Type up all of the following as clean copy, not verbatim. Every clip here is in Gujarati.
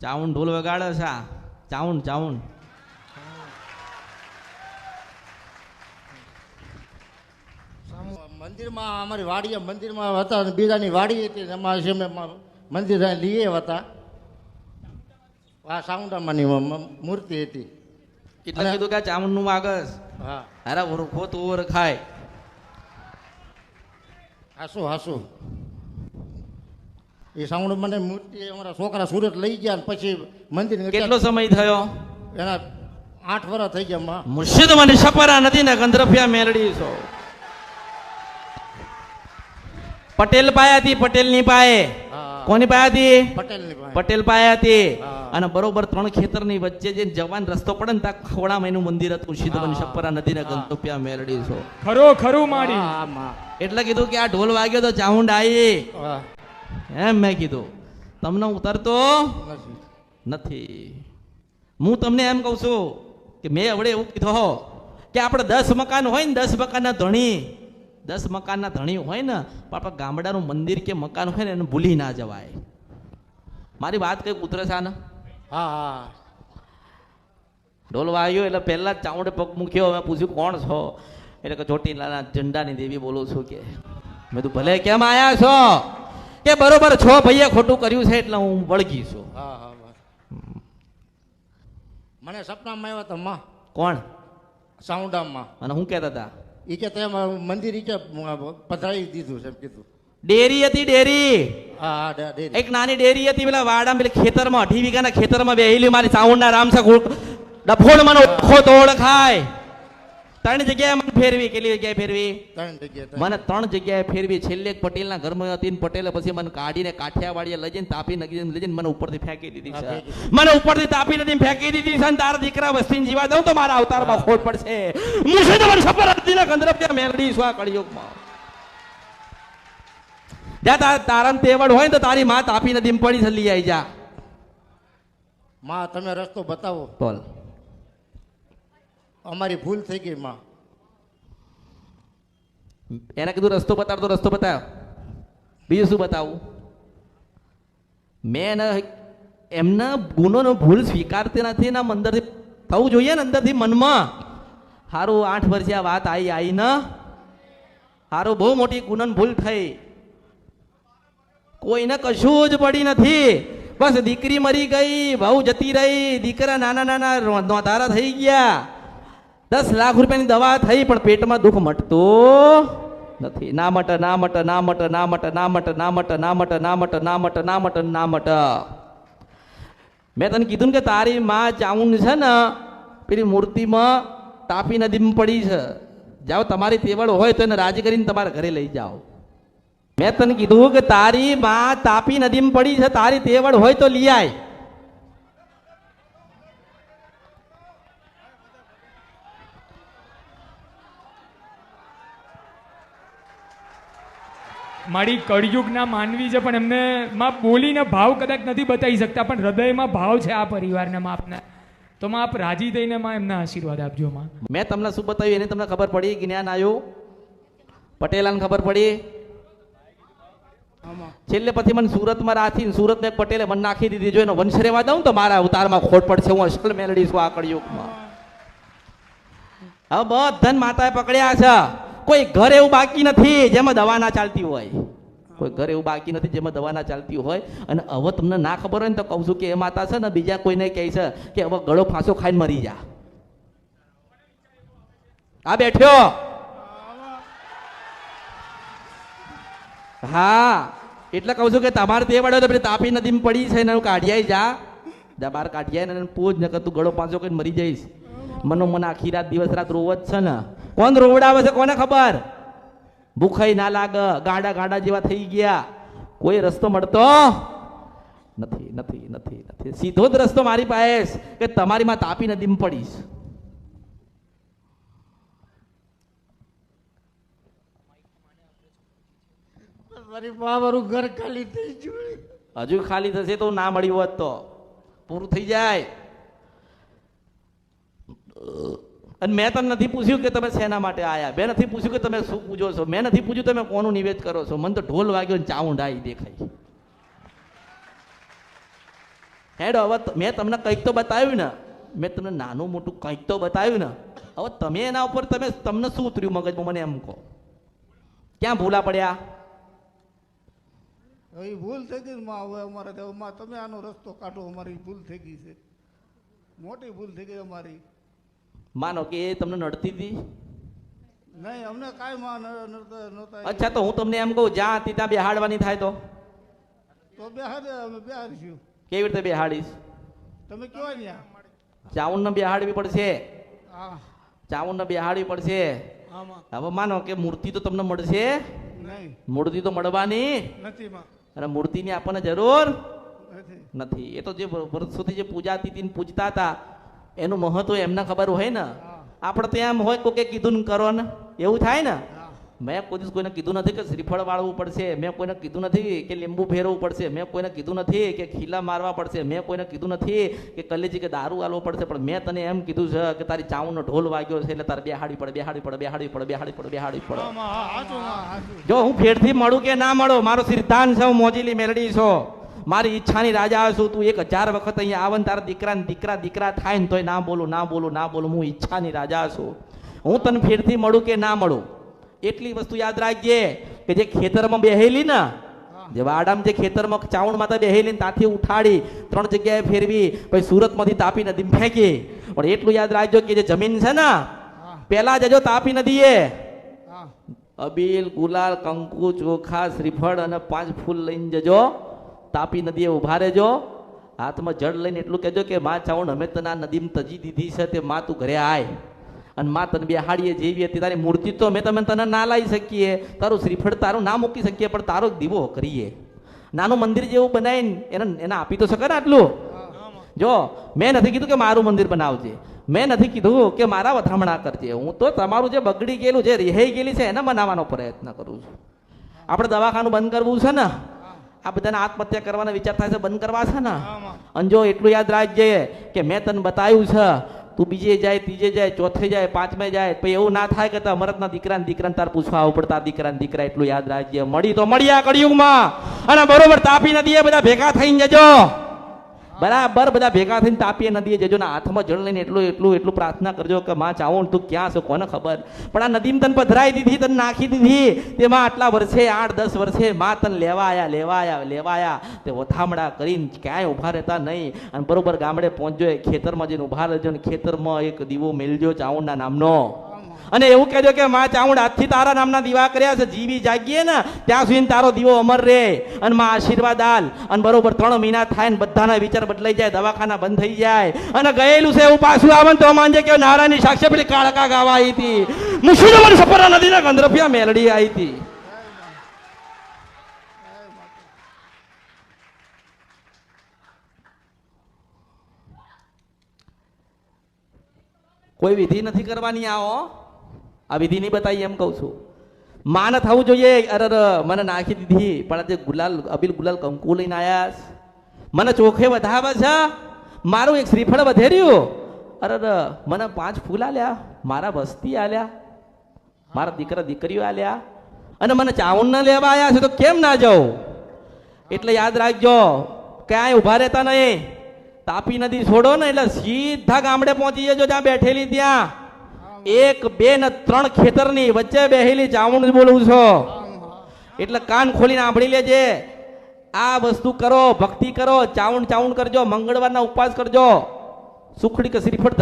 ચાઉન ઢોલ વગાડે છે આ. ચાઉન ચાઉન મંદિરમાં અમારી વાડીએ મંદિરમાં હતા અને બીજાની વાડી હતી ને એમાં છે મેં મંદિર લીએ હતા. આ સાઉન્ડામાંની મૂર્તિ હતી. એટલે કીધું કે ચાઉન નું વાગસ. હા અરે ઓરખો તો ઓર ખાય. હાસું હાસું એ સાઉન્ડ મને મૂર્તિ અમારા છોકરા સુરત લઈ ગયા ને પછી મંદિર કેટલો સમય થયો? એના 8 વર્ષ થઈ ગયા માં. મુર્શિદ મને છપરા નથી ને ગંધરફિયા મેલડી છો. પટેલ પાયા હતી, પટેલ ની પાયે. હા. કોની પાયા હતી? પટેલની પાસે. પટેલ પાયા હતી. હા. અને બરોબર 3 ખેતર ની વચ્ચે જે જવાન રસ્તો પડે ને ત્યાં ખોડામાં એનું મંદિર હતું. મુર્શિદ મને છપરા નથી ને ગંધરફિયા મેલડી છો. ખરો ખરું માડી. હા માં. એટલે કીધું કે આ ઢોલ વાગ્યો તો ચાઉંડ આવી. હા. એમ મેં કીધું તમને ઉતરતો નથી. નથી. હું તમને એમ કહું છું કે મેં હવે એવું કીધું કે આપણે 10 મકાન હોય ને 10 મકાનના ધણી 10 મકાનના ધણી હોય ને પણ આપણા ગામડાનું મંદિર કે મકાન હોય ને એને ભૂલી ના જવાય. મારી વાત કઈ ઉતરે છે ને? હા હા ઢોલ વાગ્યો એટલે પહેલા જ ચાઉંડે પગ મૂક્યો. મેં પૂછ્યું કોણ છો? એટલે કે ચોટીલાના ઝંડાની દેવી બોલું છું કે. મેં તું ભલે કેમ આયા છો? કે બરોબર છો ભાઈએ ખોટું કર્યું છે એટલે હું વળગી છું. હા હા બસ. મને સપનામાં આવ્યા હતા માં કોણ? સાઉન્ડામાં. અને હું કહેતા હતા? એ કે તે મંદિર ઈ કે પધરાવી દીધું છે એમ કીધું. ડેરી હતી ડેરી. હા હા ડેરી. એક નાની ડેરી હતી પેલા વાડા પેલા ખેતરમાં 18 વીઘાના ખેતરમાં બેહેલી મારી સાઉન્ડના રામસા ડફોડ મને ઓળખો તો ઓળખાય. 3 જગ્યાએ મને ફેરવી. કેટલી જગ્યાએ ફેરવી? 3 જગ્યાએ. મને 3 જગ્યાએ ફેરવી. છેલ્લે એક પટેલના ઘરમાં હતી ને પટેલે પછી મને કાઢીને કાઠિયાવાડીએ લઈ જઈને તાપી નગરી લઈ જઈને મને ઉપરથી ફેંકી દીધી છે. મને ઉપરથી તાપી નદી ફેંકી દીધી છે. તારા દીકરા વસ્તીને જીવા દઉં તો મારા અવતારમાં ખોટ પડશે. મુર્શિદ મને છપર દીના ગંધરફિયા મેલડી છું આ કળિયુગમાં. જ્યાં તારા તેવડ હોય ને તો તારી માં તાપી નદીમાં પડી છે. લઈ આવી જા માં તમે રસ્તો બતાવો. બોલ. અમારી ભૂલ થઈ ગઈ માં. એને કીધું રસ્તો બતાવ તો રસ્તો બતાવ. બીજું શું બતાવું? મેં એમના ગુનોનો ભૂલ સ્વીકારતી નથી ને અંદરથી થવું જોઈએ ને અંદરથી મનમાં. હારું 8 વર્ષે આ વાત આવી ને હારું બહુ મોટી ગુનોની ભૂલ થઈ. કોઈને કશું જ પડી નથી. બસ દીકરી મરી ગઈ, વહુ જતી રહી, દીકરા નાના નાના નોંધારા થઈ ગયા, 10 લાખ રૂપિયાની દવા થઈ પણ પેટમાં દુઃખ મટતું નથી. ના મટ ના મટ ના મટ ના મટ ના મટ ના મટ ના મટ ના મટ ના મટ ના મટ ના મટ. મેં તને કીધું ને કે તારી માં ચાઉંડ છે ને પેલી મૂર્તિમાં તાપી નદીમાં પડી છે. જાઓ તમારી તેવડ હોય તો એને રાજી કરીને તમારા ઘરે લઈ જાઓ. મેં તને કીધું કે તારી માં તાપી નદીમાં પડી છે, તારી તેવડ હોય તો લઈ આય. મારી કળિયુગના માનવી છે પણ એમને માં બોલીને ભાવ કદાચ નથી બતાવી શકતા પણ હૃદયમાં ભાવ છે આ પરિવારના માં આપના. તો માં આપ રાજી થઈને માં એમના આશીર્વાદ આપજો માં. મેં તમને શું બતાવ્યું એને તમને ખબર પડી? જ્ઞાન આવ્યું? પટેલાને ખબર પડી? છેલ્લે પછી મને સુરતમાં રાખી સુરત એક પટેલે મને નાખી દીધી. જો એનો વંશ રેવા દઉં તો મારા અવતારમાં ખોટ પડશે. હું અસલ મેલડી છું આ કળિયુગમાં. હવે બધાને માતાએ પકડ્યા છે. કોઈ ઘર એવું બાકી નથી જેમાં દવા ના ચાલતી હોય. કોઈ ઘર એવું બાકી નથી જેમાં દવા ના ચાલતી હોય. અને હવે તમને ના ખબર હોય ને તો કહું છું કે એ માતા છે ને બીજા કોઈને કહે છે કે હવે ગળો ફાંસો ખાઈને મરી જા. આ બેઠ્યો. હા એટલે કહું છું કે તમારે તે વડે તો પેલી તાપી નદીમાં પડી છે ને કાઢિયાઈ જા બહાર કાઢિયાય ને પૂજ ન કર તું ગળો પાંચો કઈ મરી જઈશ. મને આખી રાત દિવસ રાત રોવ જ છે ને. કોણ રોવડાવે છે કોને ખબર? ભૂખાઈ ના લાગે, ગાડા ગાડા જેવા થઈ ગયા, કોઈ રસ્તો મળતો નથી નથી નથી નથી. સીધો જ રસ્તો મારી પાસે કે તમારી માં તાપી નદીમાં પડીશ. મારી મારું ઘર ખાલી થઈ ગયું. હજુ ખાલી થશે તો ના મળ્યું હોત તો પૂરું થઈ જાય. અને મેં તને નથી પૂછ્યું કે તમે શેના માટે આયા. મેં નથી પૂછ્યું કે તમે શું પૂજો છો. મેં નથી પૂછ્યું તમે કોનું નિવેદ કરો છો. મને તો ઢોલ વાગ્યો ને ચાઉંડ આવી દેખાય. હેડો હવે મેં તમને કંઈક તો બતાવ્યું ને, મેં તમને નાનું મોટું કંઈક તો બતાવ્યું ને, હવે તમે એના ઉપર તમને શું ઉતર્યું મગજમાં મને એમ કહો, ક્યાં ભૂલા પડ્યા? હવે ઈ ભૂલ થઈ ગઈ ને માં, હવે અમારે તો માં તમે આનો રસ્તો કાઢો, અમારી ભૂલ થઈ ગઈ છે, મોટી ભૂલ થઈ ગઈ અમારી. માનો કે એ તમને નડતી હતી. નહીં અમને કાંઈ માં નહોતા. અચ્છા તો હું તમને એમ કહું, જ્યાં હતી ત્યાં બેહાડવાની થાય તો બેહાડે, અમે બેહાડીશું. કેવી રીતે બેહાડીશ? તમે કયો ત્યાં ચાઉંડને બેહાડવી પડશે, હા ચાઉંડને બેહાડવી પડશે. આમાં હવે માનો કે મૂર્તિ તો તમને મળશે, નહીં મૂર્તિ તો મળવાની, નથી માં, અને મૂર્તિની આપણને જરૂર નથી. નથી. એ તો જે વર્ષોથી જે પૂજાતી હતી ને પૂજતા હતા એનું મહત્વ એમને ખબર હોય ને. આપણે તો એમ હોય કોકે કીધું ને કરો ને એવું થાય ને. મેં કોઈ દિવસ કોઈને કીધું નથી કે શ્રીફળ વાળવું પડશે, મેં કોઈને કીધું નથી કે લીંબુ ફેરવવું પડશે, મેં કોઈને કીધું નથી કે ખીલા મારવા પડશે, મેં કોઈને કીધું નથી કે કલેજી કે દારૂ આલવો પડશે, પણ મેં તને એમ કીધું છે કે તારી ચાઉનો ઢોલ વાગ્યો છે એટલે તારે બેહાડી પડે, બેહાડી પડે, બેહાડી પડે, બેહાડી પડે, બેહાડી પડે. જો હું ફેરથી મળું કે ના મળો, મારો સિદ્ધાંત છે, હું મોજીલી મેલડી છો, મારી ઈચ્છાની રાજા છું. તું 1000 વખત અહીંયા આવે ને તારા દીકરાને દીકરા થાય ને તોય ના બોલું, ના બોલું, ના બોલું. હું ઈચ્છાની રાજા છું. હું તને ફેરથી મળું કે ના મળું એટલી વસ્તુ યાદ રાખજે કે જે ખેતરમાં બેહેલી ને, જે વાડામાં જે ખેતરમાં ચાવણ માતા બેહેલી ને ત્યાંથી ઉઠાડી 3 જગ્યાએ ફેરવી, પછી સુરતમાંથી તાપી નદીમાં ફેંકી. પણ એટલું યાદ રાખજો કે જે જમીન છે ને પેલા જજો તાપી નદીએ અબીલ, ગુલાલ, કંકુ, ચોખા, શ્રીફળ અને 5 ફૂલ લઈને જજો. તાપી નદીએ ઉભા રહેજો, હાથમાં જળ લઈને એટલું કહેજો કે માં ચાવણ અમે તને આ નદીમાં તજી દીધી છે, તે માં તું ઘરે આય. અને માં તને બેહાડીએ જેવી હતી, તારી મૂર્તિ તો અમે તને ના લાવી શકીએ, તારું શ્રીફળ તારું ના મૂકી શકીએ, પણ તારો દીવો કરીએ. નાનું મંદિર જેવું બનાવીને એને આપી તો શકે ને આટલું. જો મેં નથી કીધું કે મારું મંદિર બનાવજે, મેં નથી કીધું કે મારા વધામણા કરજે. હું તો તમારું જે બગડી ગયેલું, જે રિહાઈ ગયેલી છે એને બનાવવાનો પ્રયત્ન કરું છું. આપણે દવાખાનું બંધ કરવું છે ને, આ બધાને આત્મહત્યા કરવાના વિચાર થાય છે, બંધ કરવા છે ને. અને જો એટલું યાદ રાખજે કે મેં તને બતાવ્યું છે, તું બીજે જાય, ત્રીજે જાય, ચોથે જાય, 5મે જાય, પછી એવું ના થાય કે અમરતના દીકરાને તાર પૂછવા આવવું પડે, તાર દીકરા. એટલું યાદ રાખજે. મળી તો મળ્યા કળિયુગમાં, અને બરોબર તાપી નદીએ બધા ભેગા થઈને જજો, બરાબર બધા ભેગા થઈને તાપી નદીએ જજો ને હાથમાં જળ લઈને એટલું પ્રાર્થના કરજો કે માં ચાવણ તું ક્યાં છો કોને ખબર, પણ આ નદીમાં તને પધરાઈ દીધી, તને નાખી દીધી, તેમાં આટલા વર્ષે 8-10 વર્ષે માં તને લેવા આયા તે વધામડા કરીને ક્યાંય ઉભા રહેતા નહીં. અને બરોબર ગામડે પહોંચજો, ખેતરમાં જઈને ઉભા રહેજો ને ખેતરમાં એક દીવો મેલજો ચાવણના નામનો, અને એવું કહેજો કે માં ચાવણ આજથી તારા નામના દીવા કર્યા છે, જીવી જાગીએ ને ત્યાં સુધી તારો દીવો અમર રહે, અને માં આશીર્વાદ આલ. અને બરોબર 3 મહિના થાય ને બધાના વિચાર બદલાઈ જાય, દવાખાના બંધ થઈ જાય, અને ગયેલું છે એવું પાછું આવે તો માનજે કે નારાયણની સાક્ષી પેલી કાળકા ગાવા આવી હતી, મુશીદમન સપરા નદીના ગંધરફિયા મેલડી આવી હતી. કોઈ વિધિ નથી કરવાની, આ વિધિ નહીં બતાવી એમ કહું છું. માન થવું જોઈએ. અરે મને નાખી દીધી, પણ તે અબીલ ગુલાલ કંકુ લઈને આયા, મને ચોખે વધાવે છે, મારું એક શ્રીફળ વધેર્યું, અરે મને 5 ફૂલ આલ્યા, મારા વસ્તી આલ્યા, મારા દીકરીઓ આલ્યા, અને મને ચાવણ ન લેવા આવ્યા છે તો કેમ ના જાઉં. એટલે યાદ રાખજો, ક્યાંય ઉભા રહેતા નહીં. તાપી નદી છોડો ને એટલે સીધા ગામડે પહોંચી જજો, જ્યાં બેઠેલી ત્યાં 1, 2 ને 3 ખેતરની વચ્ચે બેહેલી ચાવણ બોલું છો. એટલે કાન ખોલીને સાંભળી લેજે. આ વસ્તુ કરો, ભક્તિ કરો, ચાવણ કરજો, મંગળવારના ઉપવાસ કરજો, સુખડી કે શ્રીફળ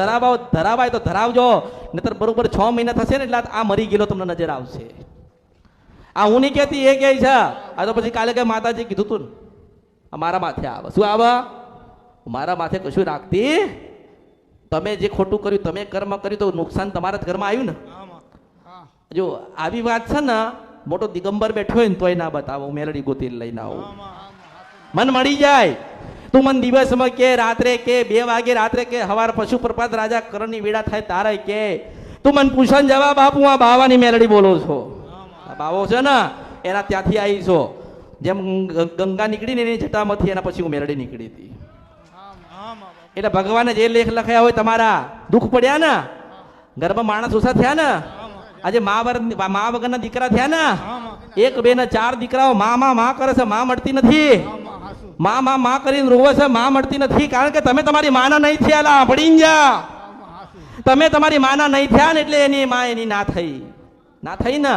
ધરાવાય તો ધરાવજો, નહીતર બરોબર 6 મહિના થશે ને એટલે આ મરી ગયેલો તમને નજર આવશે. આ હું નહીં કહેતી, એ કહે છે. આ તો પછી કાલે કે માતાજી કીધું તું ને મારા માથે આવે. શું આવે? મારા માથે કશું રાખતી. તમે જે ખોટું કર્યું, તમે કર્મ કર્યું તો નુકસાન તમારા જ ઘરમાં આવ્યું ને. જો આવી વાત છે ને, મોટો દિગંબર બેઠો હોય ને તોય ના બતાવો, મેલડી ગોતી લઈને આવો, મન મળી જાય. તું મન દિવસમાં કે, રાત્રે કે, 2 વાગે રાત્રે કે, હવાર પશુ પ્રપાત રાજા કરણની વેળા થાય તારે કે, તું મન પૂછન જવાબ આપું. આ બાવાની મેલડી બોલો છો, આ બાવો છે ને એના ત્યાંથી આવી છો. જેમ ગંગા નીકળી ને એની જટામાંથી, એના પછી હું મેલડી નીકળી હતી. એટલે ભગવાને જે લેખ લખ્યા હોય, તમારા દુઃખ પડ્યા ને, ઘરમાં માણસ ઓછા થયા ને, આજે મા વગરના દીકરા થયા ને, 1, 2 ને 4 દીકરાઓ માં કરે છે, માં મળતી નથી. માં કરીને રોવે છે, માં મળતી નથી કારણ કે તમે તમારી માના નહીં થયા લા ભડીને જા. તમે તમારી માના નહીં થયા ને એટલે એની માં એની ના થઈ ને.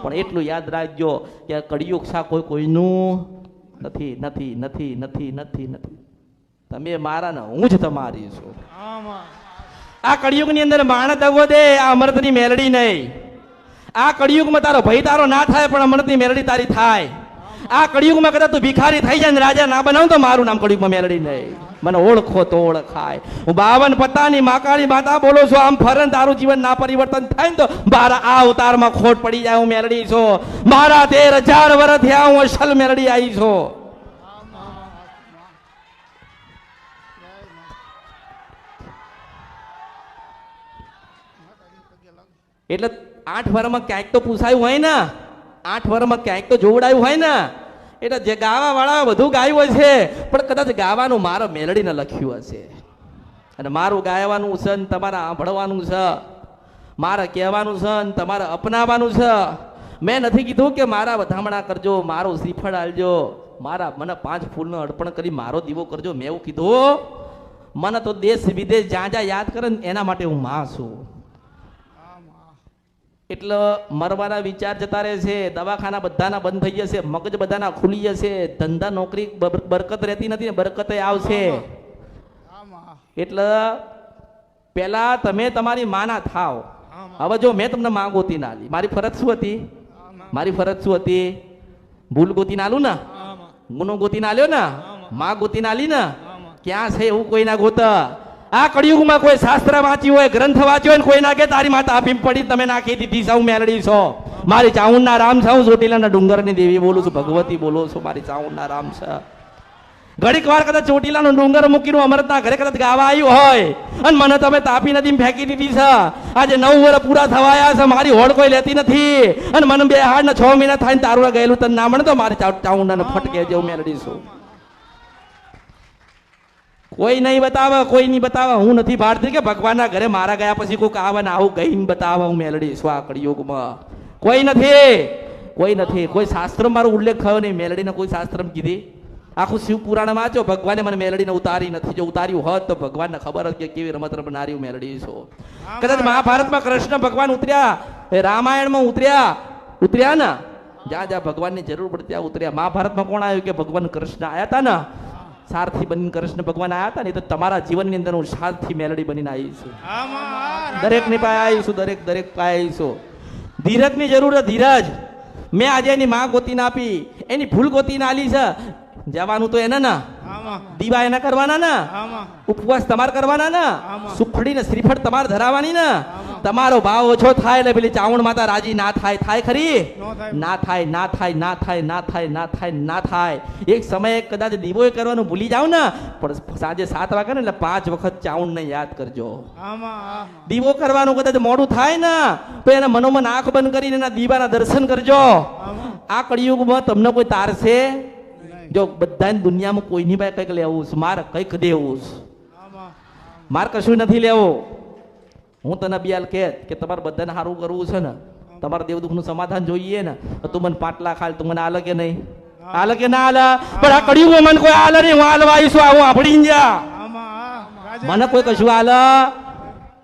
પણ એટલું યાદ રાખજો કે કળિયુગ સા કોઈનું નથી નથી નથી નથી નથી નથી. તમે મારા ને હું જ તમારી છું. આ કળિયુગની અંદર માણસ દગો દે આ અમૃતની મેલડી નહીં. આ કળિયુગમાં તારો ભય તારો ના થાય પણ અમૃતની મેલડી તારી થાય. આ કળિયુગમાં કદાચ તું ભિખારી થઈ જાય ને રાજા ના બનાવ તો મારું નામ કળિયુગમાં મેલડી નહીં. મને ઓળખો તો ઓળખાય. હું 52 પત્તાની માકાળી માતા બોલો છું. આમ ફરન તારું જીવન ના પરિવર્તન થાય ને તો મારા આ અવતારમાં ખોટ પડી જાય. હું મેલડી છું. મારા 13,000 વર્ષ થયા હું અસલ મેલડી આવી છું. એટલે 8 વર્ષમાં ક્યાંક તો પૂછાયું હોય ને, 8 વર્ષમાં ક્યાંક તો જોવડાયું હોય ને. એટલે જે ગાવા વાળા બધું ગાયું હશે પણ કદાચ ગાવાનું મારો મેલડીને લખ્યું હશે. અને મારું ગાયવાનું છે ને તમારે સાંભળવાનું છે, મારે કહેવાનું છે ને તમારે અપનાવવાનું છે. મેં નથી કીધું કે મારા વધામણા કરજો, મારું શ્રીફળ આલજો, મારા મને 5 ફૂલનો અર્પણ કરી મારો દીવો કરજો. મેં એવું કીધું? મને તો દેશ વિદેશ જ્યાં જ્યાં યાદ કરે ને એના માટે હું માં છું. એટલે મરવાના વિચાર જતા રહે છે, દવાખાના બધાના બંધ થઈ જશે, મગજ બધાના ખુલી જશે, ધંધા નોકરી બરકત રહેતી નથી ને બરકત આવશે. એટલે પેલા તમે તમારી માના થાવ. હવે જો મેં તમને માં ગોતી ના આલી, મારી ફરજ શું હતી? મારી ફરજ શું હતી? ભૂલ ગોતી ના આલું ને, ગુનો ગોતી ના આલ્યો ને, માં ગોતી ના આલી ને. ક્યાં છે એવું કોઈ ના ગોતા. આ કળિયુગમાં કોઈ શાસ્ત્ર વાંચ્યું હોય, ગ્રંથ વાંચ્યો હોય, કોઈ નાખે તારી માતા આપીમ પડી તમે નાખી દીધી. સૌ મેલડી છો. મારી ચાઉંડના રામ સૌ ચોટીલાના ડુંગરની દેવી બોલું છું, ભગવતી બોલું છું. મારી ચાઉંડના રામ છે. ઘડીક વાર કદાચ ચોટીલાનો ડુંગર મૂકીને અમરતના ઘરે કદાચ ગાવા આવ્યું હોય અને મને તમે તાપી નદીમાં ફેંકી દીધી છે. આજે 9 વર્ષ પૂરા થવાયા છે, મારી હોડ કોઈ લેતી નથી. અને મને 2 હાડ ને 6 મહિના થાય તારું ગયેલું તને ના મળે તો મારી ચાઉંડાને ફટકે જેવું મેલડી છું. કોઈ નહીં બતાવે, કોઈ નહીં બતાવે. હું નથી ભારતી કે ભગવાનના ઘરે મારા ગયા પછી કોઈક આવે ને આવું ગઈને બતાવે હું મેલડી છું. આ કળિયુગમાં કોઈ નથી, કોઈ નથી. કોઈ શાસ્ત્ર મારો ઉલ્લેખ થયો નહીં. મેલડીને કોઈ શાસ્ત્ર કીધી? આખું શિવ પુરાણ વાંચો, ભગવાને મને મેલડીને ઉતારી નથી. જો ઉતાર્યું હોત તો ભગવાનને ખબર હતી કે કેવી રમત રમનારી હું મેલડી છું. કદાચ મહાભારતમાં કૃષ્ણ ભગવાન ઉતર્યા, રામાયણમાં ઉતર્યા ને જ્યાં જ્યાં ભગવાનની જરૂર પડતી ત્યાં ઉતર્યા. મહાભારતમાં કોણ આવ્યું કે ભગવાન કૃષ્ણ આવ્યા હતા ને, સારથી બનીને કૃષ્ણ ભગવાન આવ્યા હતા ને. તો તમારા જીવનની અંદર હું સારથી મેલડી બનીને આવી છું. દરેકની પાસે આવી છું, દરેક પાસે આવી છું. ધીરજની જરૂર છે, ધીરજ. મેં આજે એની માં ગોતીને આપી, એની ભૂલ ગોતીને આલી છે. જવાનું તો એને ને, દીવા એના કરવાના ને, ઉપવાસ તમારે કરવાના ને, સુખડી ને શ્રીફળ તમારે ધરાવવાની ને. તમારો ભાવ ઓછો થાય એટલે પેલી ચાવણ માતા રાજી ના થાય. થાય ખરી? ના થાય, ના થાય, ના થાય, ના થાય, ના થાય, ના થાય. એક સમયે કદાચ દીવો કરવાનું ભૂલી જાવ ને પણ સાંજે 7 વાગે ને એટલે 5 વખત ચાવણ ને યાદ કરજો. દીવો કરવાનું કદાચ મોડું થાય ને તો એના મનોમન આંખ બંધ કરીને એના દીવાના દર્શન કરજો. આ કળિયુગમાં તમને કોઈ તારશે? જો બધા દુનિયામાં કોઈની પાસે કંઈક લેવું છે, મારે કંઈક દેવું છે. મારે કશું નથી લેવું. હું તને બિયાલ કે તમારે બધાને સારું કરવું છે ને, તમારે દેવ દુઃખનું સમાધાન જોઈએ ને તો તું મને 5 લાખ હાલ. તું મને આલે કે નહીં? આલે કે ના આલે? પણ આ કળિયુગમાં મને કોઈ આલે નહીં. હું આલવા આવીશું, આવું આપડી જા. મને કોઈ કશું આલે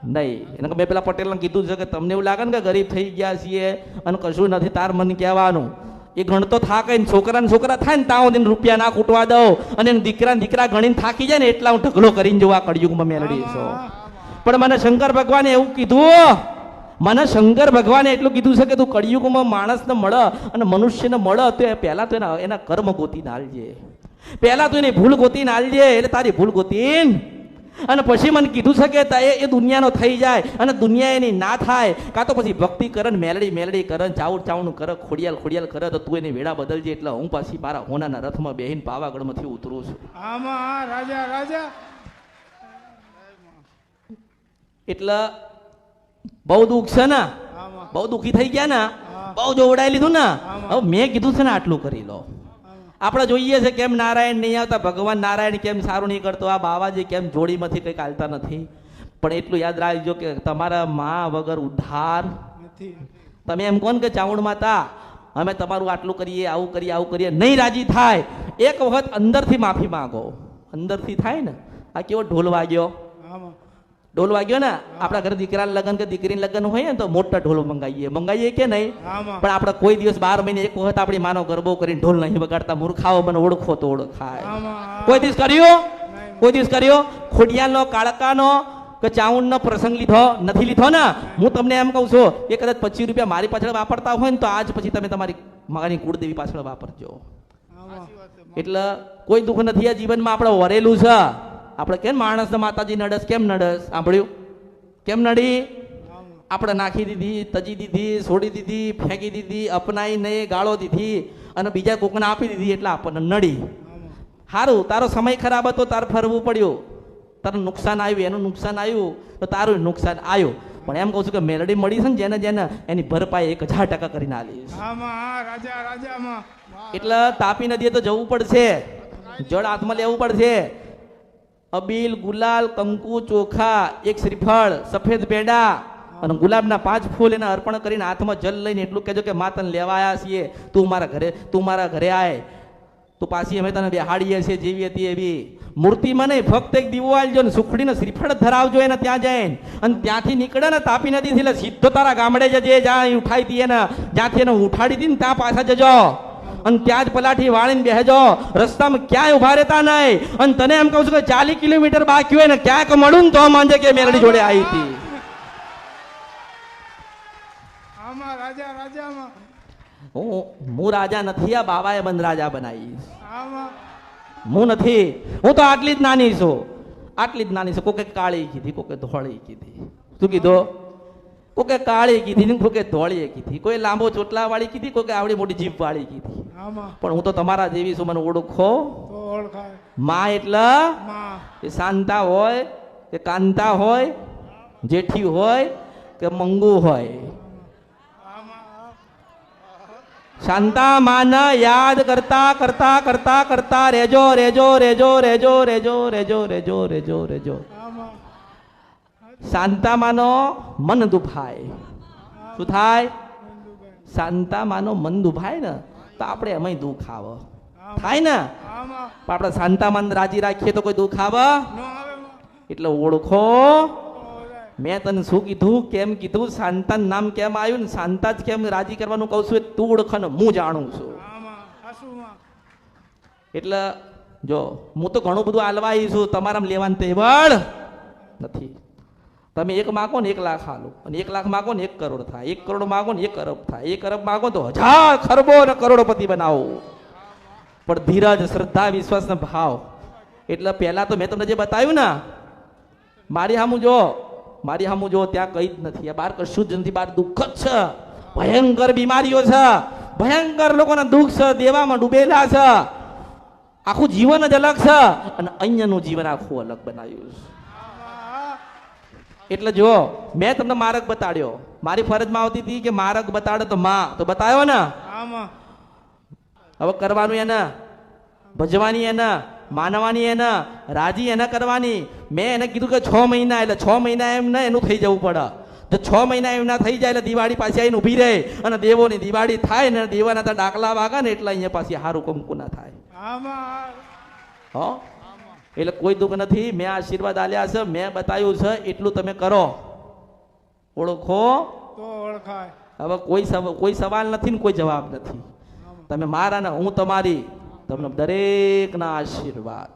નહીં. એને મેં પેલા પટેલને કીધું છે કે તમને એવું લાગે ને કે ગરીબ થઈ ગયા છીએ અને કશું નથી, તાર મને કહેવાનું. એ ગણતો થાકે ને છોકરા થાય ને ત્યાં સુધી રૂપિયા ના કૂટવા દઉં અને દીકરા ગણીને થાકી જાય ને એટલા હું ઢગલો કરીને જોવા કળિયુગમાં મેલડી છું. પણ મને શંકર ભગવાને એવું કીધું, મને શંકર ભગવાને એટલું કીધું છે કે તું કળિયુગમાં માણસને મળે અને મનુષ્યને મળે તો પહેલા તો એના કર્મ ગોતીને આલજે. પહેલા તો એની ભૂલ ગોતીને આલજે. એટલે તારી ભૂલ ગોતીને અને પછી મને કીધું છે કે એ દુનિયાનો થઈ જાય અને દુનિયા એની ના થાય. કાં તો પછી ભક્તિ કરે ને મેલડી કરે, ચાવણ કરે, ખોડિયાલ કરે તો તું એની વેળા બદલજે. એટલે હું પાછી મારા હોનાના રથમાં બેહીને પાવાગઢમાંથી ઉતરું છું. રાજા એટલે બહુ દુઃખ છે ને, બહુ દુઃખી થઈ ગયા ને, બહુ જોવડાઈ લીધું ને. હવે મેં કીધું છે ને આટલું કરી લો. આપણે જોઈએ છે કેમ નારાયણ નહીં આવતા, ભગવાન નારાયણ કેમ સારું નહીં કરતો, આ બાવાજી કેમ જોડીમાંથી કંઈક હાલતા નથી. પણ એટલું યાદ રાખજો કે તમારા માં વગર ઉદ્ધાર નથી. તમે એમ કોણ કે ચાવણ માતા અમે તમારું આટલું કરીએ, આવું કરીએ, આવું કરીએ, નહીં રાજી થાય, એક વખત અંદરથી માફી માંગો. અંદરથી થાય ને, આ કેવો ઢોલ વાગ્યો, આમાં ઢોલ વાગ્યો ને, આપણા ઘરે દીકરાના લગ્ન કે દીકરીના લગ્ન હોય ને તો મોટા ઢોલ મંગાવીએ કે નહીં? આમાં પણ આપણે કોઈ દિવસ 12 મહિને એક વખત આપણી માનો ગરબો કરીને ઢોલ નહીં વગાડતા. મૂર્ખાઓ, મને ઓળખો તો ઓળખાય. આમાં કોઈ દિવસ કર્યો? કોઈ દિવસ કર્યો? ખોડિયાનો, કાળકાનો કે ચાઉંડનો પ્રસંગ લીધો નથી? લીધો ને. હું તમને એમ કહું છું કે કદાચ 25 રૂપિયા મારી પાછળ વાપરતા હોય ને તો આજ પછી તમે તમારી મારી કુળદેવી પાછળ વાપરજો. આમાં એટલે કોઈ દુઃખ નથી આ જીવનમાં. આપણે વરેલું છે. આપણે કેમ માણસને માતાજી નડસ? કેમ નડસ? સાંભળ્યું? કેમ નડી? આપણે નાખી દીધી, તજી દીધી, છોડી દીધી, ફેંકી દીધી, અપનાઈ નહીં, ગાળો દીધી અને બીજા કોકને આપી દીધી એટલે આપણને નડી. સારું, તારો સમય ખરાબ હતો, તારે ફરવું પડ્યું, તારું નુકસાન આવ્યું, એનું નુકસાન આવ્યું તો તારું નુકસાન આવ્યું. પણ એમ કહું છું કે મેલડી મળી છે ને જેને જેને, એની ભરપાઈ 1000% કરીને આલીશ. આમાં હા રાજા રાજામાં એટલે તાપી નદીએ તો જવું પડશે, જળ હાથમાં લેવું પડશે. અબીલ, ગુલાલ, કંકુ, ચોખા, એક શ્રીફળ, સફેદ પેડા અને ગુલાબના 5 ફૂલ એને અર્પણ કરીને હાથમાં જલ લઈને એટલું કહેજો કે માં તને લેવા આવ્યા છીએ, તું મારા ઘરે આય, તું પાછી અમે તને બેહાડીએ છીએ જેવી હતી એવી. મૂર્તિમાં નહીં, ફક્ત એક દીવો આલજો ને સુખડીને શ્રીફળ ધરાવજો એને ત્યાં જઈને. અને ત્યાંથી નીકળે ને તાપી નદીથી એટલે સીધો તારા ગામડે જજે, જ્યાં ઉઠાઈ હતી એને, જ્યાંથી એને ઉઠાડી હતી ને ત્યાં પાછા જજો અને ત્યાં જ પલાઠી વાળીને બેહજો. રસ્તામાં ક્યાંય ઉભા રહેતા નહીં. અને તને એમ કહું છું કે 40 કિલોમીટર બાકી હોય ને ક્યાંક મળું ને તો માંજે કે મેલડી જોડે આવી હતી. આમાં રાજા રાજામાં હું રાજા નથી, આ બાબાએ બંધ રાજા બનાવીશ. આમાં હું નથી, હું તો આટલી જ નાની છું, આટલી જ નાની છું. કોકે કાળી કીધી, કોકે ધોળી કીધી. શું કીધો? કોકે કાળી કીધી ને કોકે ધોળી કીધી. કોઈ લાંબો ચોટલા વાળી કીધી, કોકે આવડી મોટી જીભ વાળી કીધી. આમાં પણ હું તો તમારા જેવી છું, મને ઓળખો. તો ઓળખાય માં એટલે માં એ શાંતા હોય કે કાંતા હોય, જેઠી હોય કે મંગુ હોય. આમાં શાંતા માને યાદ કરતા કરતા કરતા કરતા રેજો રેજો રેજો રેજો રેજો રેજો રેજો રેજો રેજો. આમાં શાંતા માનો મન દુભાય. શું થાય? શાંતા માનો મન દુભાય ને તો આપણે એમાંય દુઃખ આવે. થાય ને? આમાં પણ આપણે શાંતા મન રાજી રાખીએ તો કોઈ દુઃખ આવે? નો આવે માં એટલે ઓળખો. ઓળખાય મેં તને શું કીધું, કેમ કીધું, શાંતા નામ કેમ આવ્યું ને શાંતા જ કેમ રાજી કરવાનું કહું છું, તું ઓળખ ને હું જાણું છું. આમાં હાસુમાં એટલે જો હું તો ઘણું બધું આલવા આવી છું, તમારામાં લેવાનું તેવડ નથી. તમે 1 માગો ને 1 લાખ આલો, અને 1 લાખ માગો ને 1 કરોડ થાય, 1 કરોડ માગો ને 1 અરબ થાય, 1 અરબ માગો તો 1000 ખરબો ને કરોડપતિ બનાવો. પણ ધીરજ, શ્રદ્ધા, વિશ્વાસ ને ભાવ. એટલે પહેલા તો મેં તમને જે બતાવ્યું ને, મારી સામું જો, મારી સામું જો, ત્યાં કઈ જ નથી. આ બહાર કશું જ નથી, બહાર દુઃખ જ છે, ભયંકર બીમારીઓ છે, ભયંકર લોકોના દુઃખ છે, દેવામાં ડૂબેલા છે. આખું જીવન જ અલગ છે અને અહીંયાનું જીવન આખું અલગ બનાવ્યું છે. એટલે જો મેં તમને માર્ગ બતાડ્યો, મારી ફરજમાં આવતી હતી કે માર્ગ બતાડે તો માં તો બતાવ્યો ને. આમાં હવે કરવાનું એને, ભજવાની એને, માનવાની એને, રાજી એને કરવાની. મેં એને કીધું કે 6 મહિના, એટલે 6 મહિના એમ ને એનું થઈ જવું પડે. જો 6 મહિના એમ ના થઈ જાય એટલે દિવાળી પાછી આવીને ઊભી રહે અને દેવોની દિવાળી થાય ને દેવાના ત્યાં ડાકલા વાગે ને એટલે અહીંયા પાછી હારું કંકુ ના થાય. આમાં હો, એટલે કોઈ દુઃખ નથી. મેં આશીર્વાદ આલ્યા છે, મેં બતાવ્યું છે, એટલું તમે કરો. ઓળખો. તો ઓળખાય હવે કોઈ સવાલ નથી ને કોઈ જવાબ નથી. તમે મારા ને હું તમારી, તમને દરેકના આશીર્વાદ.